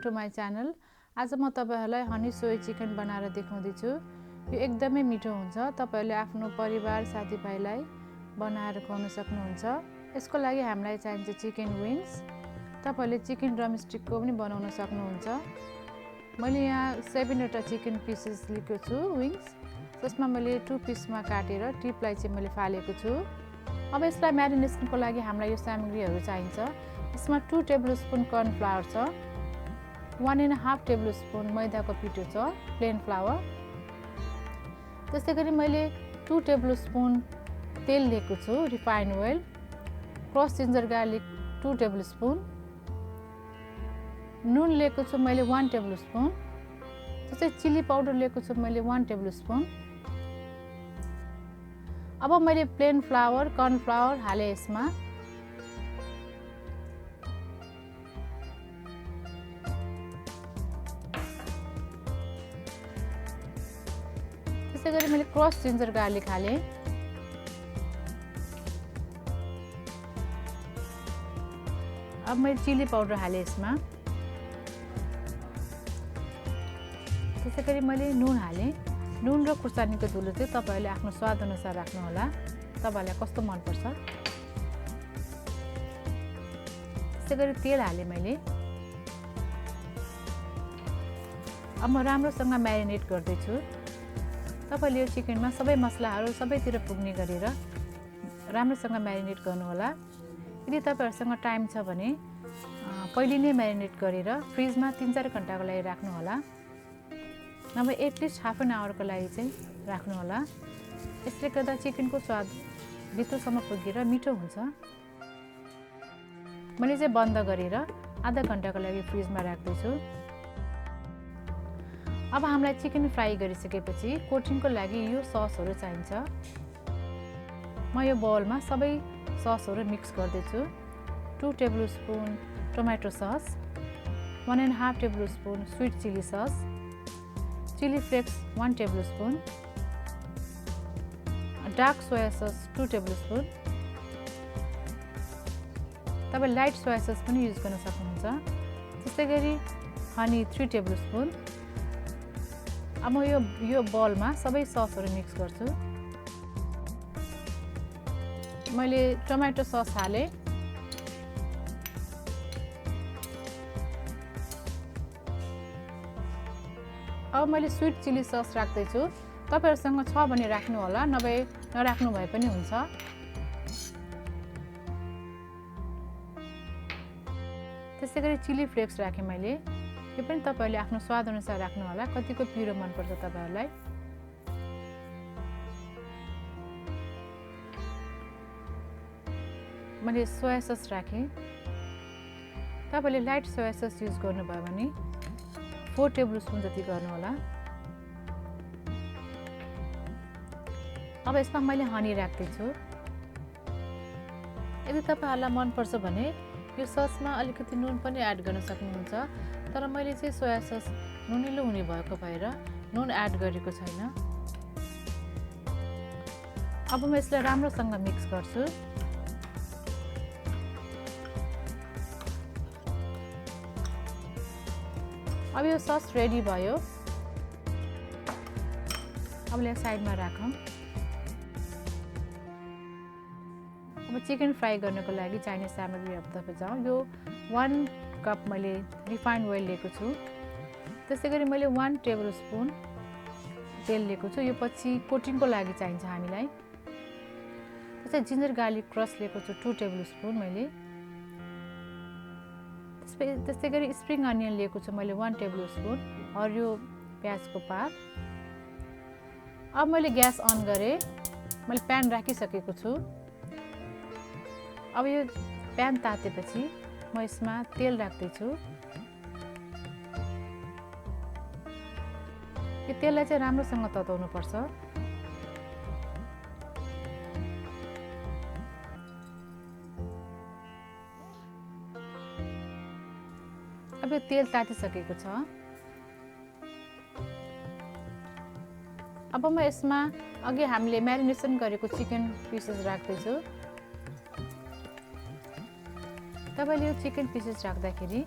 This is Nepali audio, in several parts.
To my channel. आज म तपाईहरुलाई हनी सोय चिकन बनाएर देखाउँदैछु। यो एकदमै मिठो हुन्छ। तपाईहरुले आफ्नो परिवार साथीभाइलाई बनाएर खुवाउन सक्नुहुन्छ। यसको लागि हामीलाई चाहिन्छ चिकन विङ्स। तपाईहरुले चिकन ड्रमस्टिकको पनि बनाउन सक्नुहुन्छ। मैले यहाँ 7 वटा चिकन पिसेस लिएको छु विङ्स। त्यसमा मैले 2 पिसमा काटेर टिपलाई चाहिँ मैले फालेको छु। अब यसलाई म्यारिनेसनको लागि हामीलाई यो सामग्रीहरू चाहिन्छ। यसमा 2 टेबलस्पुन कर्न फ्लावर छ, 1.5 टेबलस्पुन मैदाको पिठो छ, प्लेन फ्लावर। त्यसैगरी मैले 2 टेबलस्पुन तेल लिएको छु, refined oil. Cross ginger garlic 2 टेबलस्पुन। नुन लिएको छु मैले 1 टेबलस्पुन। त्यसै चिली पाउडर लिएको छु मैले 1 टेबलस्पुन। अब मैले प्लेन फ्लावर कर्न फ्लावर हाले यसमा। त्यसैगरी मैले क्रस जिन्जर गार्लिक हाले। अब मैले चिली पाउडर हाले यसमा। त्यसैगरी मैले नुन हाले। नुन र खुर्सानीको धुलो चाहिँ तपाईहरुले आफ्नो स्वाद अनुसार राख्नु होला। तपाईहरुलाई कस्तो मन पर्छ। त्यसैगरी तेल हाले मैले। अब म राम्रोसँग म्यारिनेट गर्दै छु। तपाईले यो चिकनमा सबै मसलाहरू सबैतिर पुग्ने गरेर राम्रोसँग म्यारिनेट गर्नु होला। यदि तपाईहरुसँग टाइम छ भने पहिले नै म्यारिनेट गरेर फ्रिजमा 3-4 घण्टाको लागि राख्नु होला। नभए एटलिस्ट हाफ एन आवरको लागि चाहिँ राख्नु होला। यसले गर्दा चिकनको स्वाद भित्रसम्म पुगेर मिठो हुन्छ। मैले चाहिँ बन्द गरेर आधा घण्टाको लागि फ्रिजमा राख्दै छु। अब हामीलाई चिकन फ्राई गरिसकेपछि कोटिङको लागि यो ससहरू चाहिन्छ। म यो बाउलमा सबै ससहरू मिक्स गर्दै छु। 2 tablespoon tomato sauce, 1.5 tablespoon sweet chilli sauce, chilli flakes 1 tablespoon, dark soya sauce 2 tablespoon. तपाईं लाइट सोया सस पनि युज गर्न सक्नुहुन्छ। त्यसैगरी हनी 3 टेबलस्पुन। अब म यो बाउलमा सबै ससहरू मिक्स गर्छु। मैले टोमेटो सस हाले। अब मैले स्वीट चिली सस राख्दै छु। तपाईहरुसँग छ भने राख्नु होला, नभए नराख्नु भए पनि हुन्छ। त्यसैगरी चिली फ्लेक्स राखे मैले। यो पनि तपाईहरुले आफ्नो स्वाद अनुसार राख्नु होला, कतिको पिरो मन पर्छ तपाईहरुलाई। मैले सोया सस राखे। तपाईले लाइट सोया सस युज गर्नुभयो भने 4 टेबलस्पुन जति गर्नु होला। अब यसमा मैले हनी राख्दै छु। यदि तपाईहरुलाई मन पर्छ भने यो ससमा अलिकति नुन पनि एड गर्न सक्नुहुन्छ। तर मैले चाहिँ सोया सस नुनिलो हुने भएको भएर नुन एड गरेको छैन। अब म यसलाई राम्रोसँग मिक्स गर्छु। अब यो सस रेडी भयो। अब यसलाई साइडमा राखौं। अब चिकन फ्राई गर्नको लागि चाहिने सामग्री अब जाउँ। यो 1 कप मैले रिफाइन्ड ओइल लिएको छु। त्यसैगरी मैले 1 टेबलस्पुन तेल लिएको छु। यो पछि कोटिङको लागि चाहिन्छ हामीलाई। त्यसै जिन्जर गार्लिक क्रस लिएको छु 2 टेबलस्पुन मैले। त्यसैगरी स्प्रिङ अनियन लिएको छु मैले 1 टेबलस्पुन। हरियो प्याजको पात। अब मैले ग्यास अन गरे। मैले प्यान राखिसकेको छु। अब यो प्यान तातेपछि म यसमा तेल राख्दै छु। यो तेललाई चाहिँ राम्रोसँग तताउनु पर्छ। अब यो तेल तातिसकेको छ। अब म यसमा अघि हामीले म्यारिनेसन गरेको चिकन पिसेस राख्दै छु। तपाईले यो चिकन पिसेस राख्दाखेरि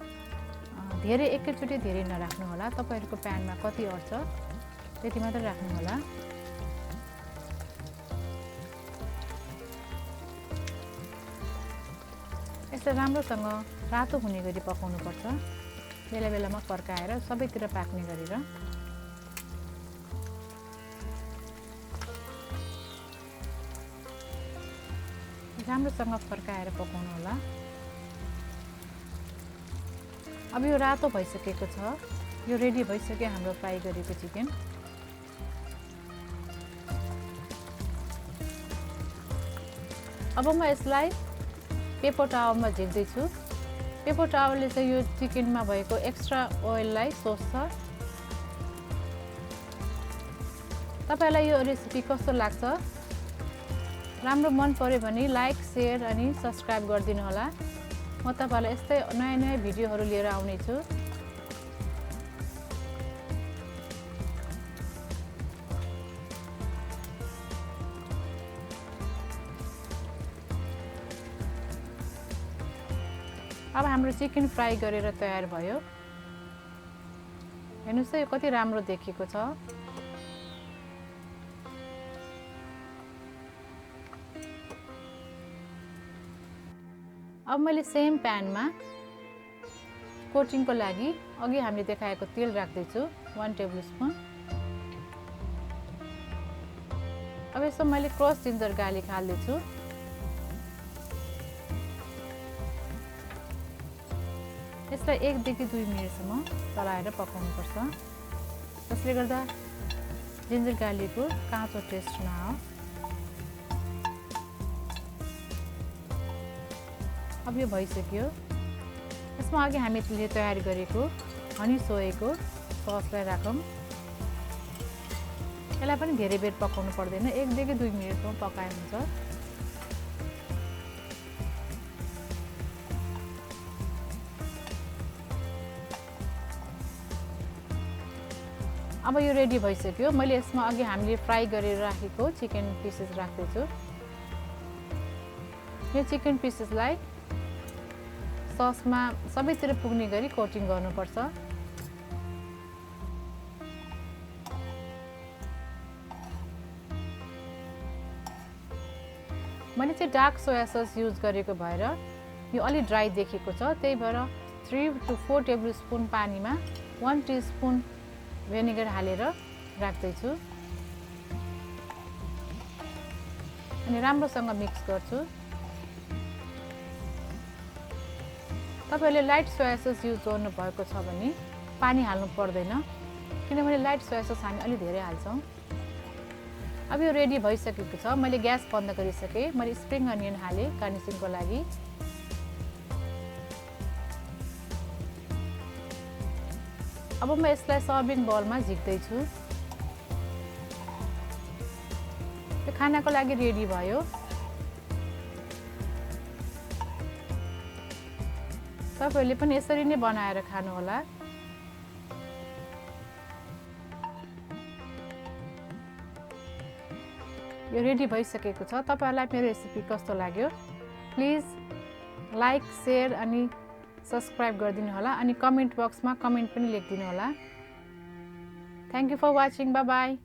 धेरै एकैचोटि धेरै नराख्नु होला, तपाईहरुको प्यानमा कति अट्छ त्यति मात्र राख्नु होला। यसलाई राम्रोसँग रातो हुने गरी पकाउनु पर्छ, बेला बेलामा फर्काएर सबैतिर पाक्ने गरेर। राम्रोसँग फर्काएर पकाउनु होला। अब यो रातो भइसकेको छ, यो रेडी भइसक्यो हाम्रो फ्राई गरेको चिकन। अब म यसलाई पेपर टावलमा झिक्दै छु। पेपर टावलले चाहिँ यो चिकनमा भएको एक्स्ट्रा ओइललाई सोस्छ। तपाईलाई यो रेसिपी कस्तो लाग्छ? राम्रो मन पर्यो भने लाइक, शेयर अनि सब्स्क्राइब गरिदिनु होला। म तपाईलाई यस्तै नयाँ नयाँ भिडियोहरू लिएर आउने छु। अब हाम्रो चिकन फ्राई गरेर तयार भयो। हेर्नुस् यो कति राम्रो देखिएको छ। अब मैले सेम प्यानमा कोटिङको लागि अघि हामीले देखाएको तेल राख्दै छु 1 टेबलस्पुन। अब यसमा मैले क्रस जिन्जर गार्लिक हाल्दै छु। यसलाई 1 देखि 2 मिनेटसम्म चलाएर पकाउनु पर्छ, जसले गर्दा जिन्जर गार्लिकको काँचो टेस्ट नआओस्। अब यो भइसक्यो। यसमा अघि हामीले तयार गरेको हनी सोयाको ससलाई राखौँ। यसलाई पनि धेरै बेर पकाउनु पर्दैन, 1 देखि 2 मिनेटसम्म पकाए हुन्छ। अब यो रेडी भइसक्यो। मैले यसमा अघि हामीले फ्राई गरेर राखेको चिकन पिसेस राख्दै छु। यो चिकन पिसेसलाई ससमा सबैतिर पुग्ने गरी कोटिङ गर्नुपर्छ। मैले चाहिँ डार्क सोया सस युज गरेको भएर यो अलि ड्राई देखेको छ, त्यही भएर 3 to 4 टेबलस्पुन पानीमा 1 टीस्पुन भिनेगर हालेर राख्दै छु अनि राम्रोसँग मिक्स गर्छु। तपाईले लाइट सोया सस युज गर्नु भएको छ भने पानी हाल्नु पर्दैन, किनभने लाइट सोया सस हामी अलि धेरै हाल्छौं। अब यो रेडी भइसकेको छ। मैले ग्यास बन्द गरिसके। मैले स्प्रिङ अनियन हाले गार्निशिङको लागि। अब म यसलाई सर्भिङ बाउलमा झिक्दै छु। यो खानाको लागि रेडी भयो। तपाईहरुले पनि यसरी नै बनाएर खानु होला। यो रेडी भइसकेको छ। तपाईहरुलाई मेरो रेसिपी कस्तो लाग्यो प्लिज लाइक, शेयर अनि सब्स्क्राइब गरिदिनु होला अनि कमेन्ट बक्समा कमेन्ट पनि लेखिदिनु होला। Thank you for watching. Bye bye.